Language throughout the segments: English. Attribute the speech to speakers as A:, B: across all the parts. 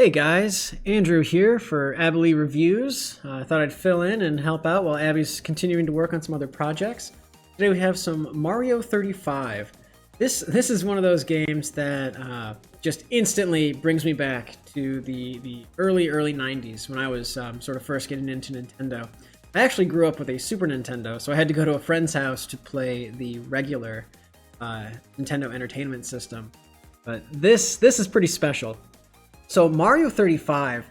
A: Hey guys, Andrew here for ABELI Reviews. I thought I'd fill in and help out while Abby's continuing to work on some other projects. Today we have some Mario 35. This is one of those games that just instantly brings me back to the early 90s when I was sort of first getting into Nintendo. I actually grew up with a Super Nintendo, so I had to go to a friend's house to play the regular Nintendo Entertainment System. But this is pretty special. So Mario 35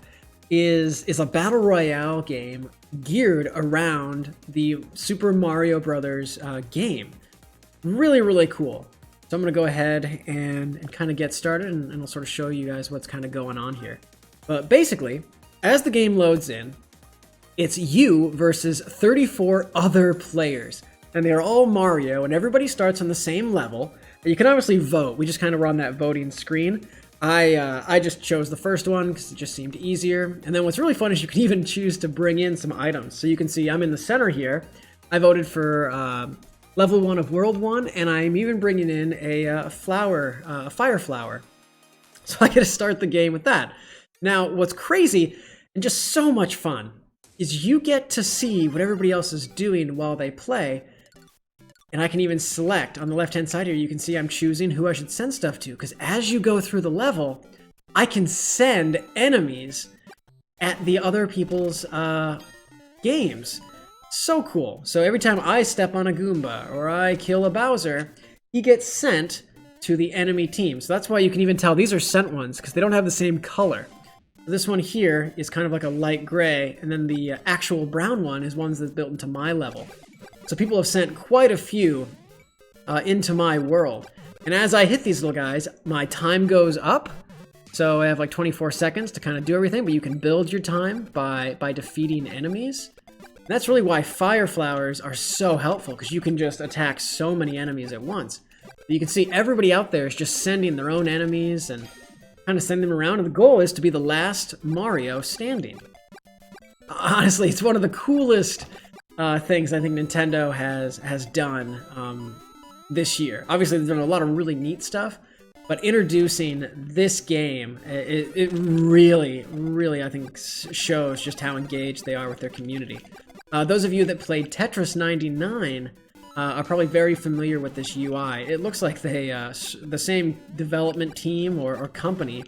A: is a battle royale game geared around the Super Mario Brothers game. Really cool. So I'm going to go ahead and kind of get started, and I'll sort of show you guys what's kind of going on here. But basically, as the game loads in, it's you versus 34 other players. And they're all Mario, and everybody starts on the same level. You can obviously vote. We just kind of run that voting screen. I just chose the first one because it just seemed easier. And then what's really fun is you can even choose to bring in some items. So you can see I'm in the center here. I voted for level 1 of World 1, and I'm even bringing in a fire flower. So I get to start the game with that. Now, what's crazy and just so much fun is you get to see what everybody else is doing while they play. And I can even select on the left-hand side here, you can see I'm choosing who I should send stuff to. Because as you go through the level, I can send enemies at the other people's games. So cool. So every time I step on a Goomba or I kill a Bowser, he gets sent to the enemy team. So that's why you can even tell these are sent ones, because they don't have the same color. This one here is kind of like a light gray, and then the actual brown one is ones that's built into my level. So people have sent quite a few into my world. And as I hit these little guys, my time goes up. So I have like 24 seconds to kind of do everything, but you can build your time by defeating enemies. And that's really why fire flowers are so helpful, because you can just attack so many enemies at once. You can see everybody out there is just sending their own enemies and kind of send them around. And the goal is to be the last Mario standing. Honestly, it's one of the coolest things I think Nintendo has done this year. Obviously, they've done a lot of really neat stuff, but introducing this game, it really, I think, shows just how engaged they are with their community. Those of you that played Tetris 99 are probably very familiar with this UI. It looks like they, the same development team or company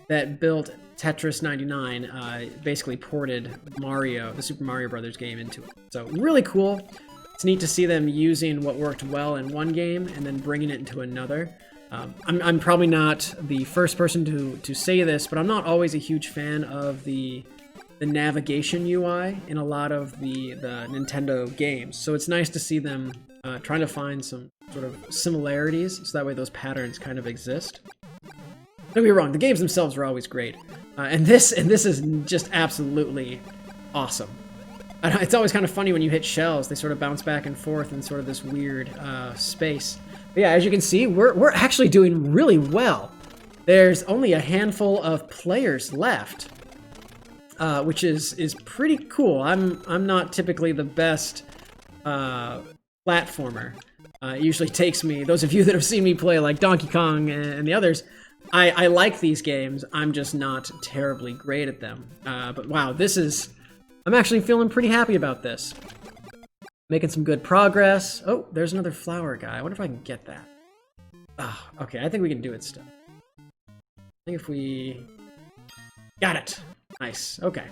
A: that built Tetris 99 basically ported the Super Mario Brothers game into it. So really cool. It's neat to see them using what worked well in one game and then bringing it into another. I'm probably not the first person to say this, but I'm not always a huge fan of the navigation UI in a lot of the Nintendo games. So it's nice to see them trying to find some sort of similarities, so that way those patterns kind of exist. Don't get me wrong, the games themselves are always great. And this is just absolutely awesome. It's always kind of funny when you hit shells, they sort of bounce back and forth in sort of this weird space. But yeah, as you can see, we're actually doing really well. There's only a handful of players left, which is pretty cool. I'm not typically the best platformer. It usually takes me, those of you that have seen me play like Donkey Kong and the others, I like these games, I'm just not terribly great at them. But wow, I'm actually feeling pretty happy about this. Making some good progress. Oh, there's another flower guy. I wonder if I can get that. Ah, okay, I think we can do it still. I think if we... Got it! Nice, okay.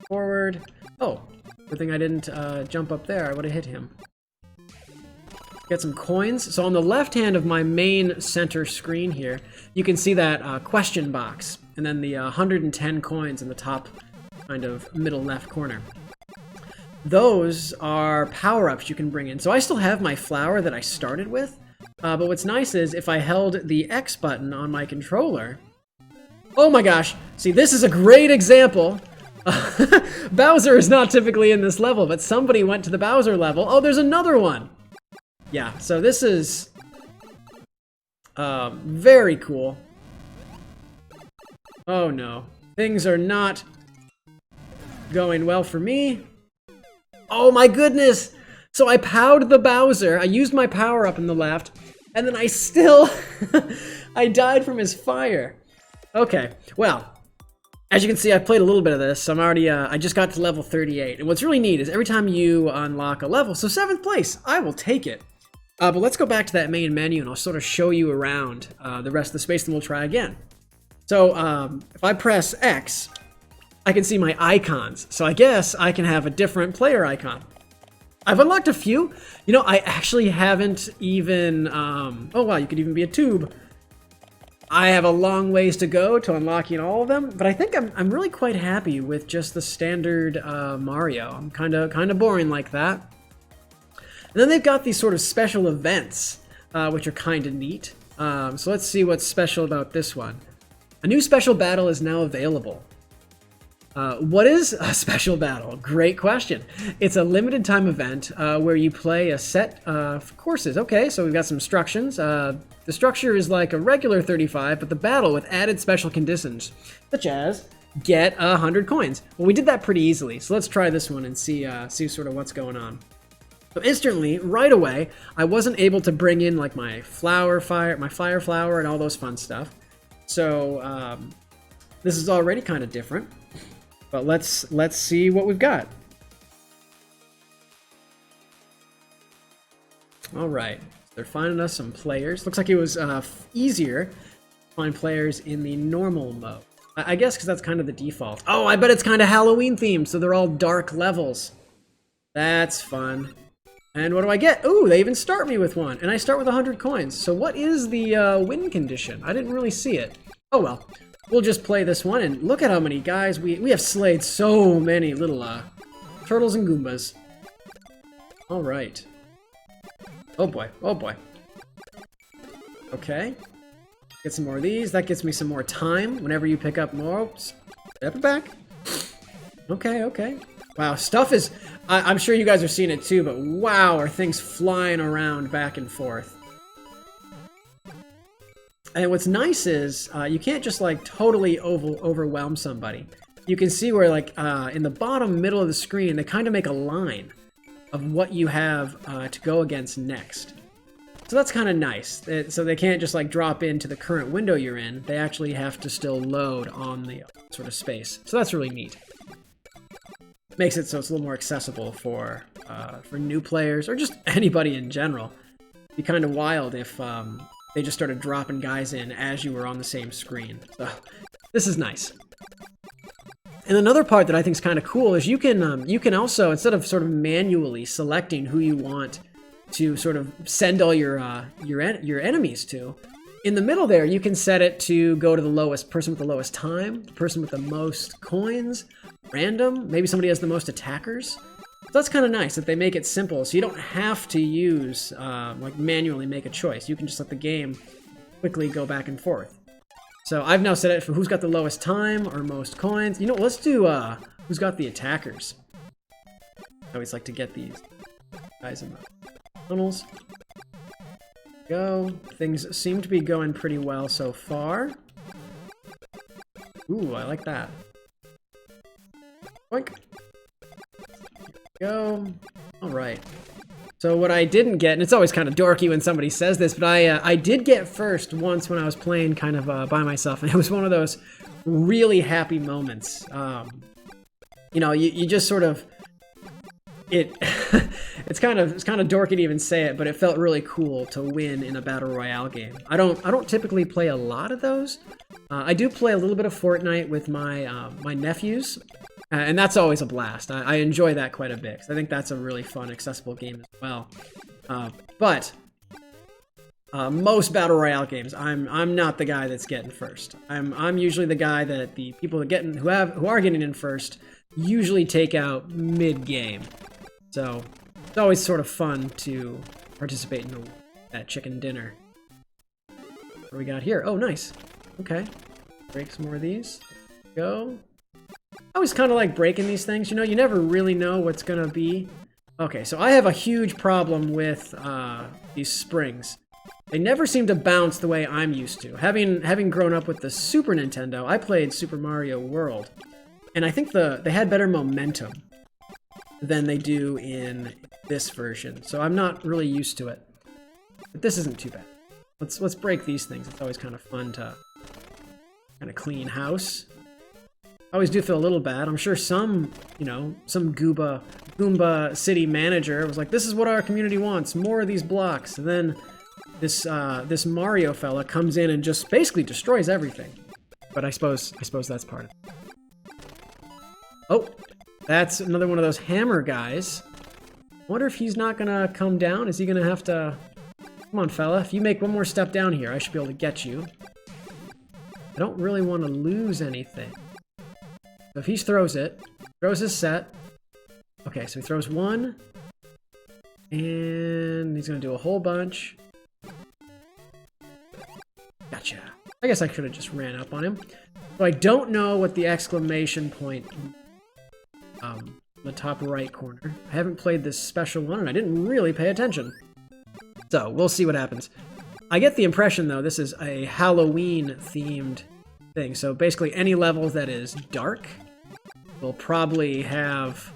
A: Forward. Oh, good thing I didn't jump up there. I would have hit him. Get some coins. So on the left hand of my main center screen here, you can see that question box, and then the 110 coins in the top kind of middle left corner. Those are power-ups you can bring in. So I still have my flower that I started with, but what's nice is if I held the X button on my controller... Oh my gosh! See, this is a great example. Bowser is not typically in this level, but somebody went to the Bowser level. Oh, there's another one! Yeah, so this is very cool. Oh no, things are not going well for me. Oh my goodness! So I powed the Bowser, I used my power up in the left, and then I still, I died from his fire. Okay, well, as you can see, I've played a little bit of this. So I'm already, I just got to level 38. And what's really neat is every time you unlock a level, so 7th place, I will take it. But let's go back to that main menu and I'll sort of show you around the rest of the space and we'll try again. So if I press X, I can see my icons. So I guess I can have a different player icon. I've unlocked a few. You know, I actually haven't even, oh wow, you could even be a tube. I have a long ways to go to unlocking all of them, but I think I'm really quite happy with just the standard Mario. I'm kind of boring like that. And then they've got these sort of special events, which are kind of neat. So let's see what's special about this one. A new special battle is now available. What is a special battle? Great question. It's a limited time event where you play a set of courses. Okay, so we've got some instructions. The structure is like a regular 35, but the battle with added special conditions, such as get 100 coins. Well, we did that pretty easily, so let's try this one and see sort of what's going on. So instantly, right away, I wasn't able to bring in like my fire flower and all those fun stuff. So this is already kind of different. But let's see what we've got. All right, they're finding us some players. Looks like it was easier to find players in the normal mode. I guess because that's kind of the default. Oh, I bet it's kind of Halloween themed, so they're all dark levels. That's fun. And what do I get? Ooh, they even start me with one, and I start with 100 coins. So what is the win condition? I didn't really see it. Oh well. We'll just play this one, and look at how many guys we have slayed. So many little turtles and Goombas. All right. Oh boy, oh boy. Okay. Get some more of these. That gets me some more time. Whenever you pick up more, step it back. Okay, okay. Wow, stuff is... I'm sure you guys are seeing it too, but wow, are things flying around back and forth. And what's nice is you can't just like totally overwhelm somebody. You can see where like in the bottom middle of the screen, they kind of make a line of what you have to go against next. So that's kind of nice. So they can't just like drop into the current window you're in. They actually have to still load on the sort of space. So that's really neat. Makes it so it's a little more accessible for new players or just anybody in general. It'd be kind of wild if they just started dropping guys in as you were on the same screen. So this is nice. And another part that I think is kind of cool is you can also, instead of sort of manually selecting who you want to sort of send all your enemies to, in the middle there you can set it to go to the lowest person with the lowest time, the person with the most coins, random, maybe somebody has the most attackers. So that's kind of nice that they make it simple, so you don't have to use, like manually make a choice. You can just let the game quickly go back and forth. So I've now set it for who's got the lowest time or most coins. You know, let's do who's got the attackers. I always like to get these guys in the tunnels. Go. Things seem to be going pretty well so far. Ooh, I like that. Boink. Go. All right. So what I didn't get, and it's always kind of dorky when somebody says this, but I did get first once when I was playing kind of by myself, and it was one of those really happy moments. You know, you just sort of it's kind of dorky to even say it, but it felt really cool to win in a battle royale game. I don't typically play a lot of those. I do play a little bit of Fortnite with my my nephews. And that's always a blast. I enjoy that quite a bit, because I think that's a really fun, accessible game as well. But most battle royale games, I'm not the guy that's getting first. I'm usually the guy that the people who are getting in first usually take out mid game. So it's always sort of fun to participate in that chicken dinner. What do we got here? Oh, nice. Okay, break some more of these. Go. I always kind of like breaking these things. You know, you never really know what's gonna be. Okay, so I have a huge problem with these springs. They never seem to bounce the way I'm used to. Having grown up with the Super Nintendo, I played Super Mario World, and I think they had better momentum than they do in this version. So I'm not really used to it. But this isn't too bad. Let's break these things. It's always kind of fun to Kind of clean house. I always do feel a little bad. I'm sure some, you know, some Goomba city manager was like, this is what our community wants, more of these blocks. And then this Mario fella comes in and just basically destroys everything. But I suppose that's part of it. Oh, that's another one of those hammer guys. Wonder if he's not gonna come down. Is he gonna have to... Come on, fella. If you make one more step down here, I should be able to get you. I don't really want to lose anything. So if he throws it, throws his set. Okay, so he throws one. And he's gonna do a whole bunch. Gotcha. I guess I could have just ran up on him. So I don't know what the exclamation point... the top right corner. I haven't played this special one, and I didn't really pay attention. So, we'll see what happens. I get the impression, though, this is a Halloween-themed thing. So, basically, any level that is dark will probably have...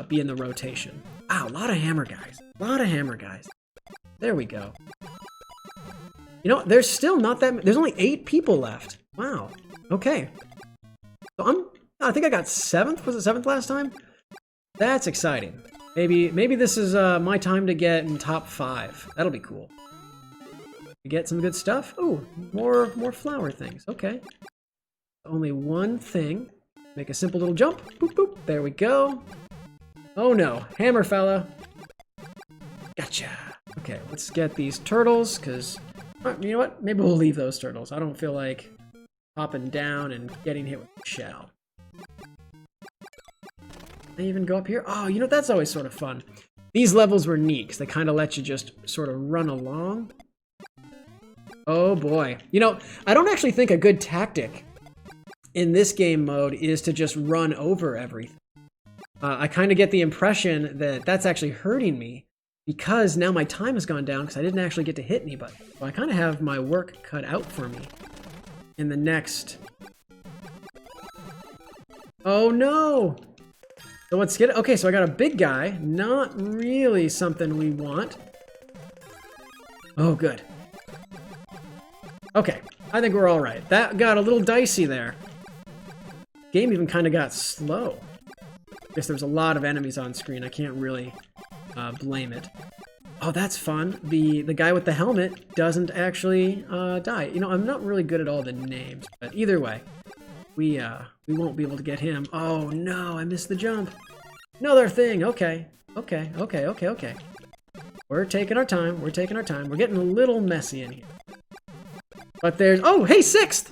A: be in the rotation. Wow, a lot of hammer guys. A lot of hammer guys. There we go. You know, there's still not that... There's only 8 people left. Wow. Okay. So, I think I got 7th. Was it 7th last time? That's exciting. Maybe this is my time to get in top 5. That'll be cool. We get some good stuff. Ooh, more flower things. Okay. Only one thing. Make a simple little jump. Boop, boop. There we go. Oh no, hammer fella. Gotcha. Okay, let's get these turtles, because... You know what? Maybe we'll leave those turtles. I don't feel like hopping down and getting hit with a shell. They even go up here? Oh, you know, that's always sort of fun. These levels were neat, because they kind of let you just sort of run along. Oh boy. You know, I don't actually think a good tactic in this game mode is to just run over everything. I kind of get the impression that that's actually hurting me, because now my time has gone down, because I didn't actually get to hit anybody. So I kind of have my work cut out for me in the next... Oh no! So let's get it. Okay, so I got a big guy. Not really something we want. Oh, good. Okay, I think we're all right. That got a little dicey there. Game even kind of got slow. Guess there was a lot of enemies on screen. I can't really blame it. Oh, that's fun. The guy with the helmet doesn't actually die. You know, I'm not really good at all the names, but either way, we won't be able to get him. Oh no, I missed the jump. Another thing. Okay. We're taking our time. We're getting a little messy in here. But there's... Oh, hey, 6th!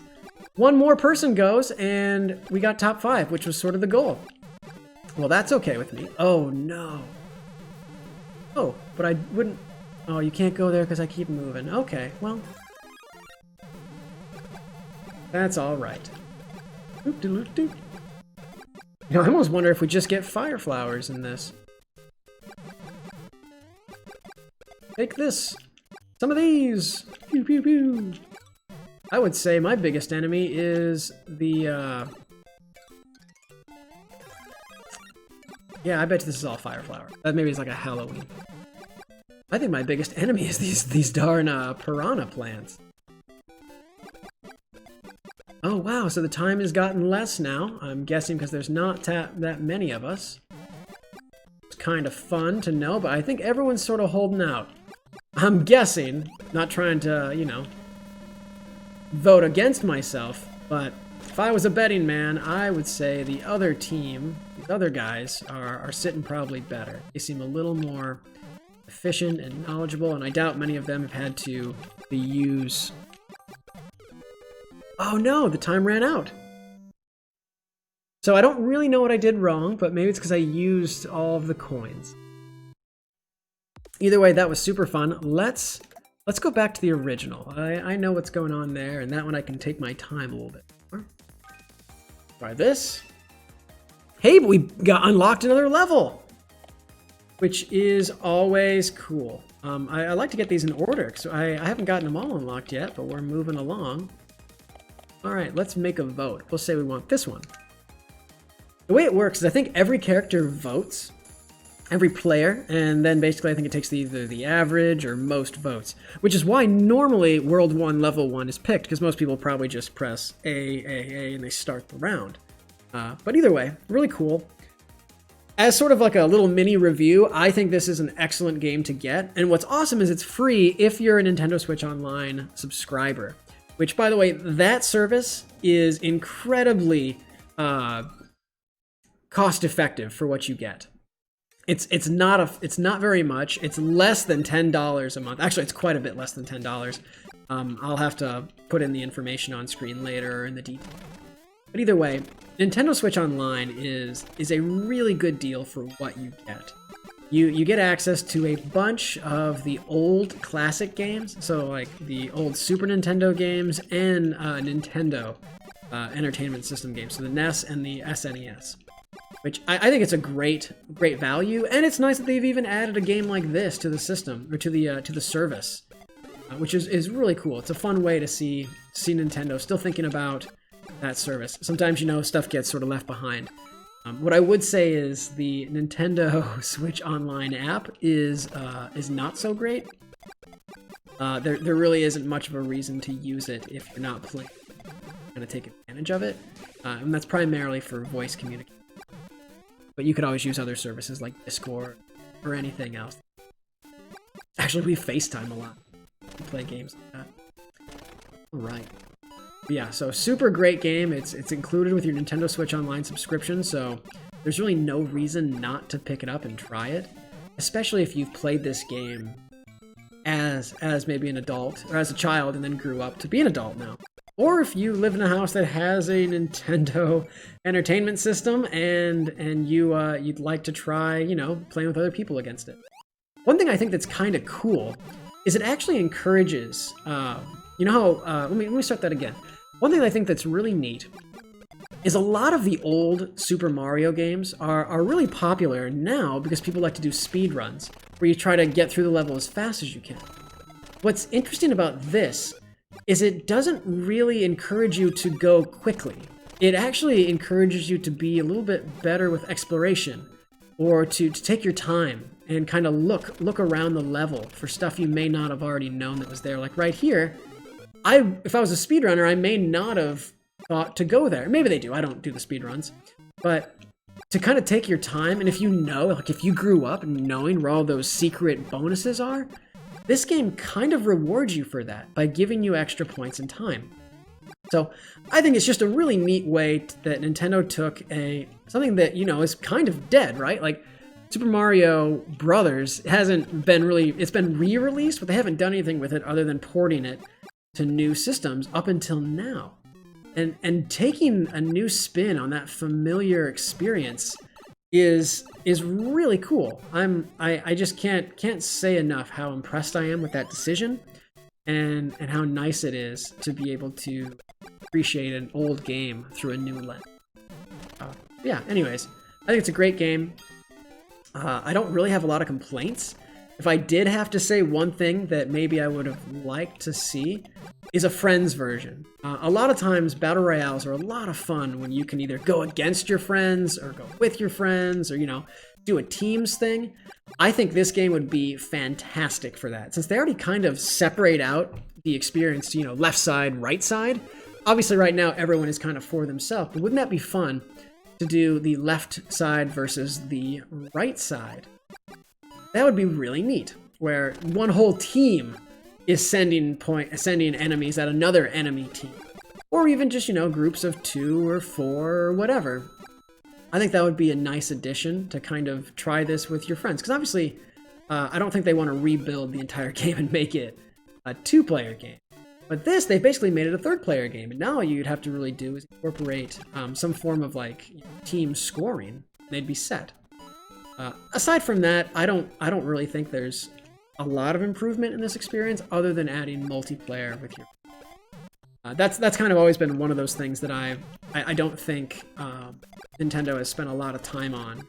A: One more person goes, and we got top 5, which was sort of the goal. Well, that's okay with me. Oh, no. Oh, but I wouldn't... Oh, you can't go there because I keep moving. Okay, well... That's alright. Doop-de-loop-doop. You know, I almost wonder if we just get fire flowers in this. Take this! Some of these! Pew pew pew! I would say my biggest enemy is the, Yeah, I bet this is all fire flower. Maybe it's like a Halloween. I think my biggest enemy is these darn, piranha plants. Oh wow, so the time has gotten less now. I'm guessing because there's not that many of us. It's kind of fun to know, but I think everyone's sort of holding out. I'm guessing, not trying to, you know, vote against myself, but if I was a betting man, I would say the other team, these other guys, are sitting probably better. They seem a little more efficient and knowledgeable, and I doubt many of them have had to use... Oh no, the time ran out. So I don't really know what I did wrong, but maybe it's because I used all of the coins. Either way, that was super fun. Let's go back to the original. I know what's going on there, and that one I can take my time a little bit more. Try this. Hey, but we got unlocked another level, which is always cool. I like to get these in order, so I haven't gotten them all unlocked yet, but we're moving along. All right, let's make a vote. We'll say we want this one. The way it works is I think every character votes every player, and then basically I think it takes either the average or most votes, which is why normally World 1 Level 1 is picked, because most people probably just press A, and they start the round. But either way, really cool. As sort of like a little mini review, I think this is an excellent game to get, and what's awesome is it's free if you're a Nintendo Switch Online subscriber, which, by the way, that service is incredibly cost-effective for what you get. It's not very much. It's less than $10 a month. Actually, it's quite a bit less than $10. I'll have to put in the information on screen later in the details. But either way, Nintendo Switch Online is a really good deal for what you get. You get access to a bunch of the old classic games, so like the old Super Nintendo games and Nintendo Entertainment System games, so the NES and the SNES. Which I think it's a great value, and it's nice that they've even added a game like this to the system, or to the service, which is really cool. It's a fun way to see Nintendo still thinking about that service. Sometimes, stuff gets sort of left behind. What I would say is the Nintendo Switch Online app is not so great. There really isn't much of a reason to use it if you're not playing, kind of take advantage of it, and that's primarily for voice communication. But you could always use other services like Discord or anything else. Actually, we FaceTime a lot to play games like that. All right. But yeah, so super great game. It's included with your Nintendo Switch Online subscription, so there's really no reason not to pick it up and try it, especially if you've played this game as maybe an adult or as a child and then grew up to be an adult now. Or if you live in a house that has a Nintendo Entertainment System and you'd like to try, playing with other people against it. One thing I think that's kind of cool is it actually encourages, let me start that again. One thing I think that's really neat is a lot of the old Super Mario games are really popular now because people like to do speed runs, where you try to get through the level as fast as you can. What's interesting about this is it doesn't really encourage you to go quickly. It actually encourages you to be a little bit better with exploration, or to take your time and kind of look around the level for stuff you may not have already known that was there. Like right here, if I was a speedrunner, I may not have thought to go there. Maybe they do. I don't do the speedruns. But to kind of take your time, and if you grew up knowing where all those secret bonuses are, this game kind of rewards you for that by giving you extra points and time. So I think it's just a really neat way that Nintendo took something that, is kind of dead, right? Like Super Mario Brothers it's been re-released, but they haven't done anything with it other than porting it to new systems up until now. And taking a new spin on that familiar experience is really cool. I just can't say enough how impressed I am with that decision, and how nice it is to be able to appreciate an old game through a new lens. Yeah, anyways, I think it's a great game. I don't really have a lot of complaints. If I did have to say one thing that maybe I would have liked to see, is a friends version. A lot of times battle royales are a lot of fun when you can either go against your friends or go with your friends, or do a teams thing. I think this game would be fantastic for that, since they already kind of separate out the experience to, left side, right side. Obviously right now everyone is kind of for themselves, but wouldn't that be fun to do the left side versus the right side? That would be really neat, where one whole team is sending enemies at another enemy team. Or even just, groups of 2 or 4 or whatever. I think that would be a nice addition to kind of try this with your friends. Because obviously, I don't think they want to rebuild the entire game and make it a 2-player game. But this, they basically made it a 3rd-player game. And now all you'd have to really do is incorporate some form of team scoring. They'd be set. Aside from that, I don't really think there's a lot of improvement in this experience other than adding multiplayer with your. That's kind of always been one of those things that I don't think Nintendo has spent a lot of time on,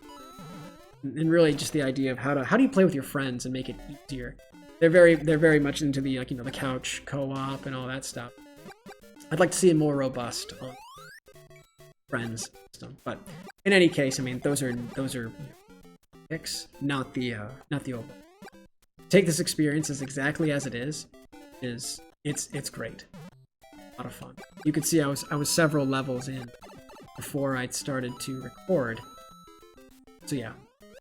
A: and really just the idea of how do you play with your friends and make it easier. They're very much into the the couch co-op and all that stuff. I'd like to see a more robust friends system, but in any case, those are fix, not the old one. Take this experience as exactly as it is it's great. A lot of fun. You could see I was several levels in before I'd started to record. So yeah,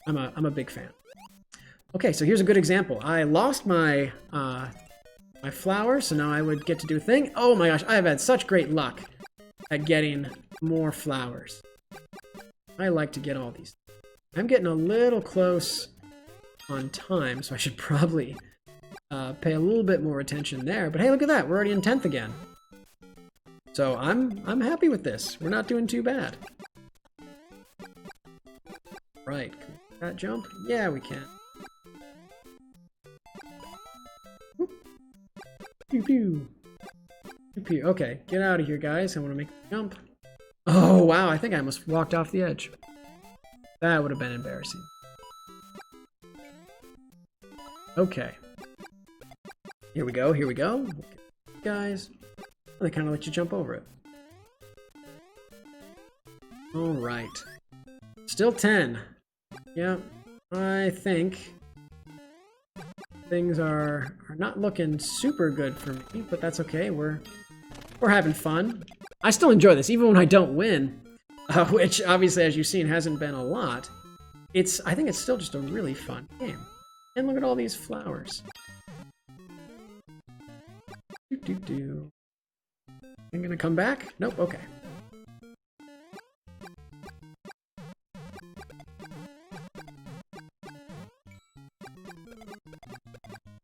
A: I'm a big fan. Okay, so here's a good example. I lost my my flower, so now I would get to do a thing. Oh my gosh, I have had such great luck at getting more flowers. I like to get all these. I'm getting a little close on time, so I should probably pay a little bit more attention there. But hey, look at that. We're already in 10th again. So I'm happy with this. We're not doing too bad. Right. Can we make that jump? Yeah, we can. Whoop. Pew pew. Pew pew. Okay, get out of here, guys. I want to make the jump. Oh, wow. I think I almost walked off the edge. That would have been embarrassing. Okay. Here we go, here we go. Okay. Guys, they kind of let you jump over it. Alright. Still 10. Yeah, I think things are not looking super good for me, but that's okay. We're having fun. I still enjoy this, even when I don't win, which obviously, as you've seen, hasn't been a lot. I think it's still just a really fun game. And look at all these flowers. Do. I'm gonna come back? Nope, okay.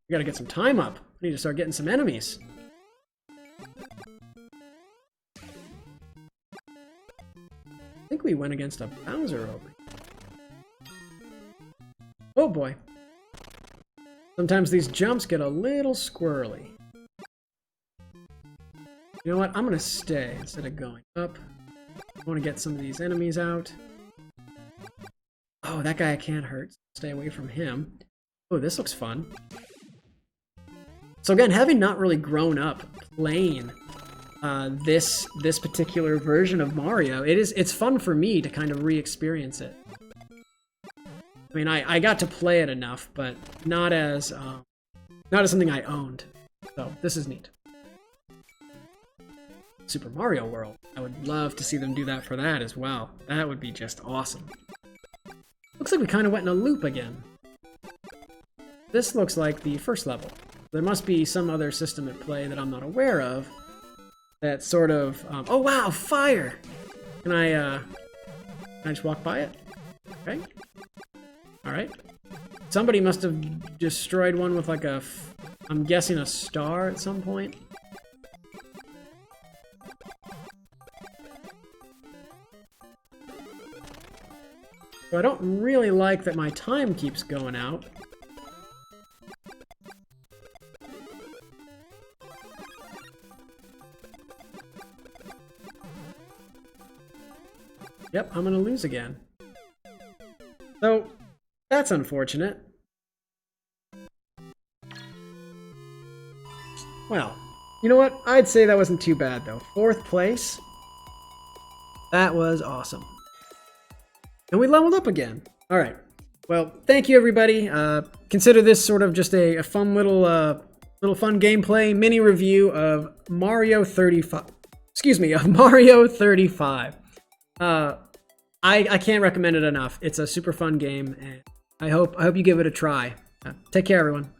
A: We gotta get some time up. We need to start getting some enemies. I think we went against a Bowser over here. Oh boy. Sometimes these jumps get a little squirrely. You know what? I'm gonna stay instead of going up. I want to get some of these enemies out. Oh, that guy I can't hurt. Stay away from him. Oh, this looks fun. So again, having not really grown up playing this particular version of Mario, it's fun for me to kind of re-experience it. I mean, I got to play it enough, but not as something I owned. So this is neat. Super Mario World. I would love to see them do that for that as well. That would be just awesome. Looks like we kind of went in a loop again. This looks like the first level. There must be some other system at play that I'm not aware of that sort of... oh wow, fire! Can I just walk by it? Okay. Alright. Somebody must have destroyed one with like I'm guessing a star at some point. So I don't really like that my time keeps going out. Yep, I'm gonna lose again. So, that's unfortunate. Well, you know what? I'd say that wasn't too bad though. 4th place. That was awesome. And we leveled up again. All right. Well, thank you everybody. Consider this sort of just a fun little fun gameplay mini review of Mario 35. Excuse me, of Mario 35. I can't recommend it enough. It's a super fun game, and I hope you give it a try. Take care, everyone.